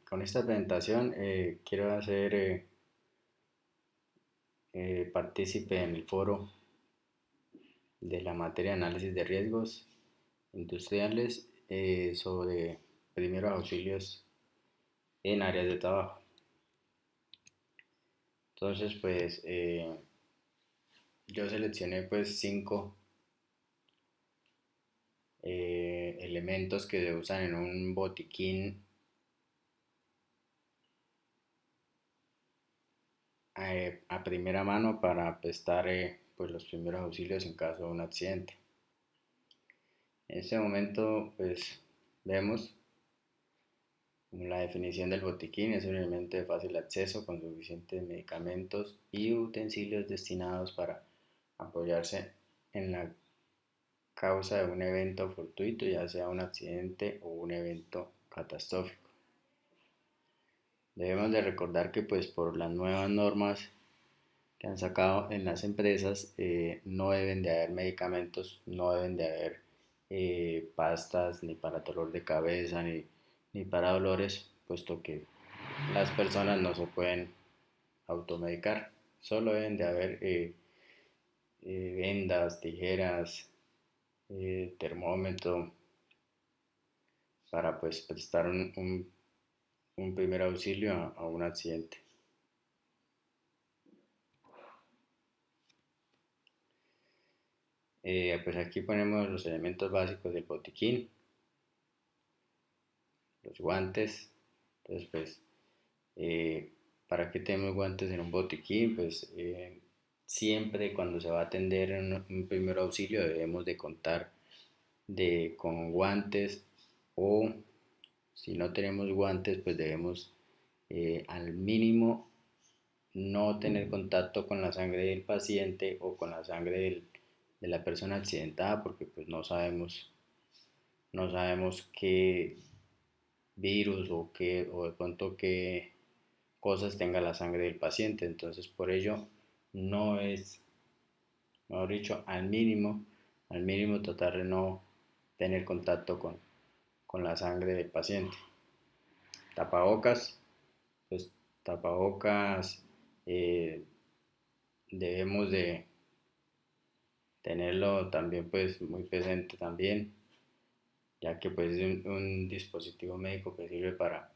Con esta presentación quiero hacer partícipe en el foro de la materia de análisis de riesgos industriales sobre primeros auxilios en áreas de trabajo. Entonces, pues yo seleccioné pues cinco elementos que se usan en un botiquín a primera mano para prestar pues los primeros auxilios en caso de un accidente. En este momento, pues vemos la definición del botiquín: es un elemento de fácil acceso con suficientes medicamentos y utensilios destinados para apoyarse en la causa de un evento fortuito, ya sea un accidente o un evento catastrófico. Debemos de recordar que pues por las nuevas normas que han sacado en las empresas no deben de haber medicamentos, no deben de haber pastas ni para dolor de cabeza ni para dolores, puesto que las personas no se pueden automedicar. Solo deben de haber vendas, tijeras, termómetro para pues prestar un primer auxilio a un accidente. Pues aquí ponemos los elementos básicos del botiquín: los guantes. Entonces pues eh, ¿para qué tenemos guantes en un botiquín? Pues siempre cuando se va a atender un primer auxilio debemos de contar con guantes, o si no tenemos guantes pues debemos al mínimo no tener contacto con la sangre del paciente o con la sangre de la persona accidentada, porque pues no sabemos qué virus o de pronto qué cosas tenga la sangre del paciente. Entonces por ello no es, mejor dicho, al mínimo tratar de no tener contacto con la sangre del paciente. Tapabocas, pues tapabocas eh, debemos de tenerlo también pues muy presente también, ya que pues es un dispositivo médico que sirve para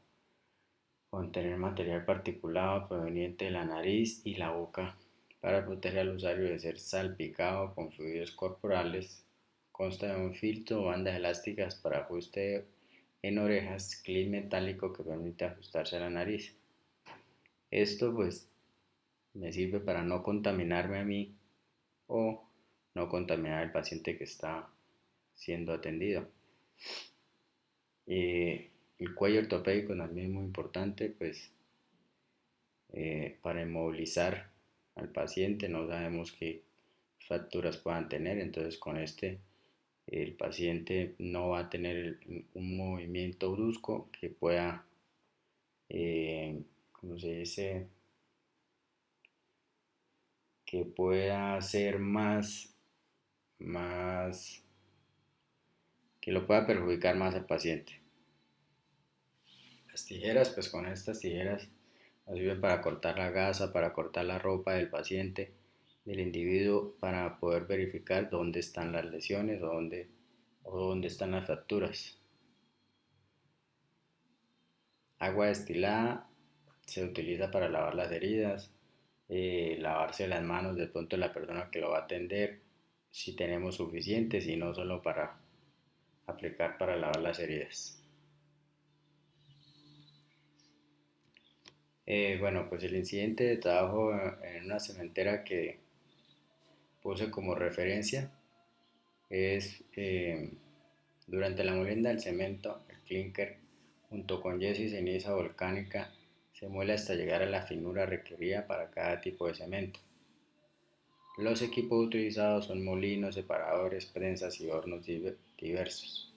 contener material particulado proveniente de la nariz y la boca para proteger al usuario de ser salpicado con fluidos corporales. Consta de un filtro o bandas elásticas para ajuste en orejas, clip metálico que permite ajustarse a la nariz. Esto pues me sirve para no contaminarme a mí o no contaminar al paciente que está siendo atendido. El cuello ortopédico también es muy importante, pues para inmovilizar al paciente. No sabemos qué fracturas puedan tener, entonces con este el paciente no va a tener un movimiento brusco que pueda, ¿cómo se dice? Que pueda ser más, que lo pueda perjudicar más al paciente. Las tijeras, pues con estas tijeras nos sirven para cortar la gasa, para cortar la ropa del paciente, del individuo, para poder verificar dónde están las lesiones o dónde están las fracturas. Agua destilada se utiliza para lavar las heridas, lavarse las manos de pronto la persona que lo va a atender, si tenemos suficientes, y no solo para aplicar para lavar las heridas. Bueno, pues el incidente de trabajo en una cementera que puse como referencia es durante la molienda del cemento, el clinker, junto con yeso y ceniza volcánica, se muele hasta llegar a la finura requerida para cada tipo de cemento. Los equipos utilizados son molinos, separadores, prensas y hornos diversos.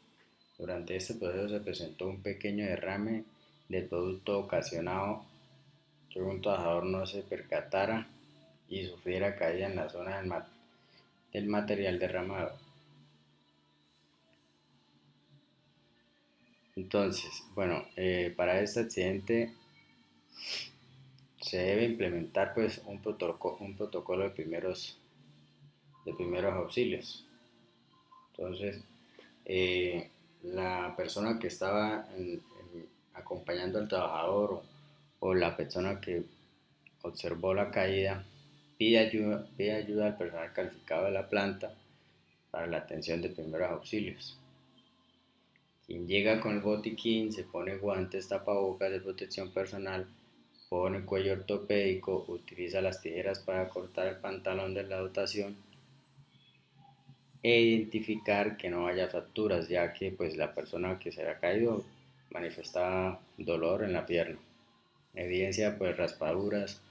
Durante este proceso se presentó un pequeño derrame del producto ocasionado que un trabajador no se percatara y sufriera caída en la zona del material derramado. Entonces, bueno, para este accidente se debe implementar pues un protocolo de primeros auxilios. Entonces, la persona que estaba acompañando al trabajador o la persona que observó la caída pide ayuda al personal calificado de la planta para la atención de primeros auxilios. Quien llega con el botiquín se pone guantes, tapabocas de protección personal, pone cuello ortopédico, utiliza las tijeras para cortar el pantalón de la dotación e identificar que no haya fracturas, ya que pues la persona que se había caído manifestaba dolor en la pierna. Evidencia pues raspaduras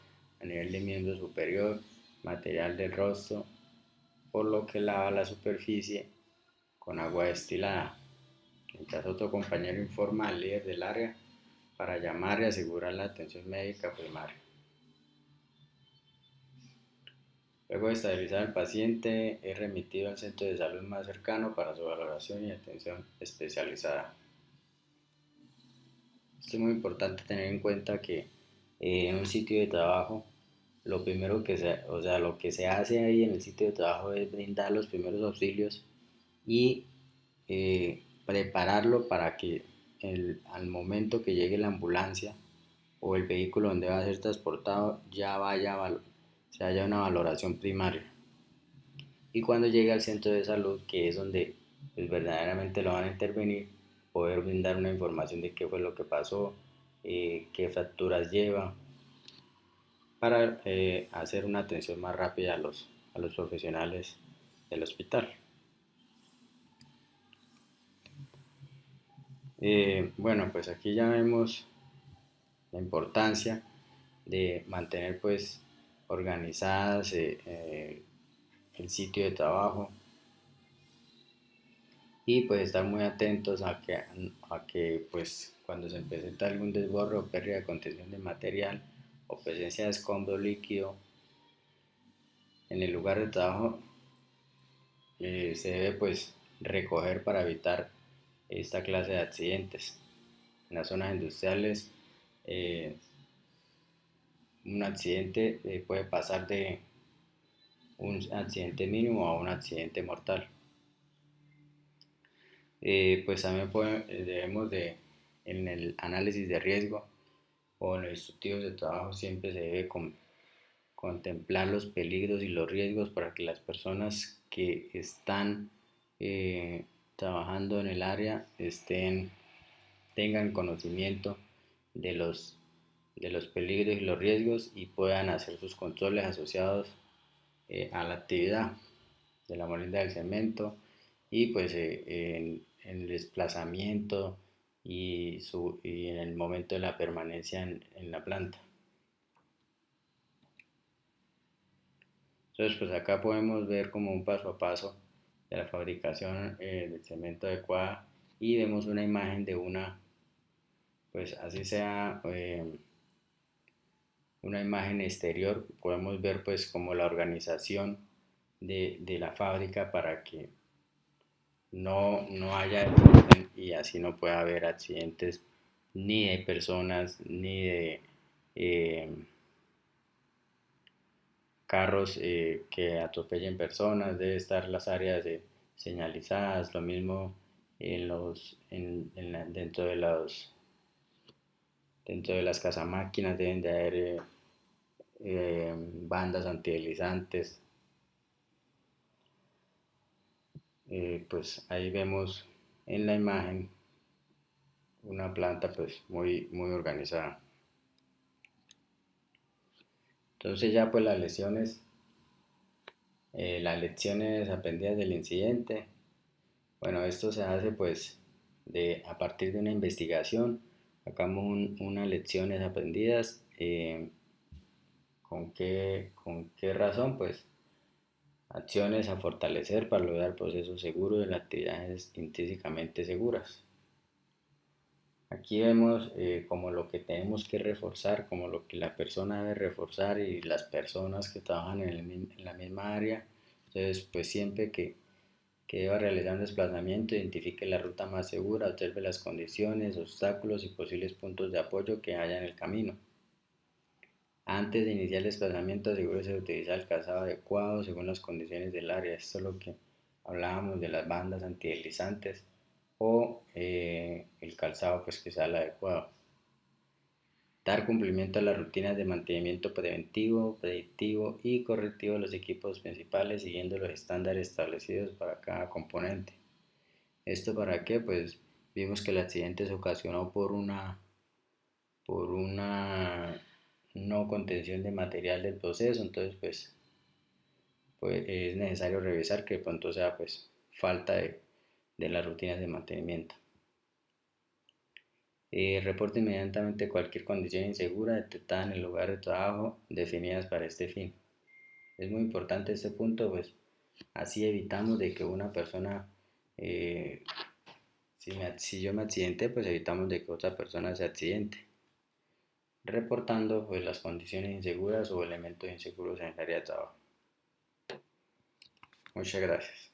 a nivel de miembro superior, material del rostro, por lo que lava la superficie con agua destilada. Mientras otro compañero informa al líder del área para llamar y asegurar la atención médica primaria. Luego de estabilizar al paciente, es remitido al centro de salud más cercano para su valoración y atención especializada. Es muy importante tener en cuenta que en un sitio de trabajo, lo primero lo que se hace ahí en el sitio de trabajo es brindar los primeros auxilios y prepararlo para que al momento que llegue la ambulancia o el vehículo donde va a ser transportado se haya una valoración primaria. Y cuando llegue al centro de salud, que es donde pues, verdaderamente lo van a intervenir, poder brindar una información de qué fue lo que pasó, qué fracturas lleva, para hacer una atención más rápida a los profesionales del hospital. Bueno, pues aquí ya vemos la importancia de mantener pues organizadas el sitio de trabajo y pues estar muy atentos a que pues cuando se presenta algún desborde o pérdida de contención de material o presencia de escombro líquido en el lugar de trabajo, se debe pues recoger para evitar esta clase de accidentes. En las zonas industriales eh, un accidente puede pasar de un accidente mínimo a un accidente mortal. Pues también debemos en el análisis de riesgo o en los instructivos de trabajo siempre se debe contemplar los peligros y los riesgos para que las personas que están trabajando en el área tengan conocimiento de de los peligros y los riesgos y puedan hacer sus controles asociados a la actividad de la molienda del cemento y pues en el desplazamiento y en el momento de la permanencia en la planta. Entonces pues acá podemos ver como un paso a paso de la fabricación del cemento adecuada y vemos una imagen de pues así sea una imagen exterior, podemos ver pues como la organización de la fábrica para que no haya desorden y así no pueda haber accidentes ni de personas ni de eh, carros que atropellen personas. Debe estar las áreas señalizadas, lo mismo dentro de las casamáquinas deben de haber bandas antideslizantes. Pues ahí vemos en la imagen una planta pues muy organizada. Entonces ya pues las lecciones aprendidas del incidente, bueno, esto se hace pues a partir de una investigación, sacamos unas lecciones aprendidas, con qué razón? Pues acciones a fortalecer para lograr procesos seguros en actividades intrínsecamente seguras. Aquí vemos como lo que tenemos que reforzar, como lo que la persona debe reforzar y las personas que trabajan en la misma área. Entonces, pues siempre que que deba realizar un desplazamiento, identifique la ruta más segura, observe las condiciones, obstáculos y posibles puntos de apoyo que haya en el camino. Antes de iniciar el desplazamiento, asegúrese de utilizar el calzado adecuado según las condiciones del área. Esto es lo que hablábamos de las bandas antideslizantes o el calzado pues que sea el adecuado. Dar cumplimiento a las rutinas de mantenimiento preventivo, predictivo y correctivo de los equipos principales siguiendo los estándares establecidos para cada componente. ¿Esto para qué? Pues vimos que el accidente se ocasionó por una no contención de material del proceso, entonces pues es necesario revisar que de pronto sea pues falta de las rutinas de mantenimiento. Reporte inmediatamente cualquier condición insegura detectada en el lugar de trabajo definidas para este fin. Es muy importante este punto, pues así evitamos de que una persona, si yo me accidenté, pues evitamos de que otra persona se accidente, reportando pues las condiciones inseguras o elementos inseguros en el área de trabajo. Muchas gracias.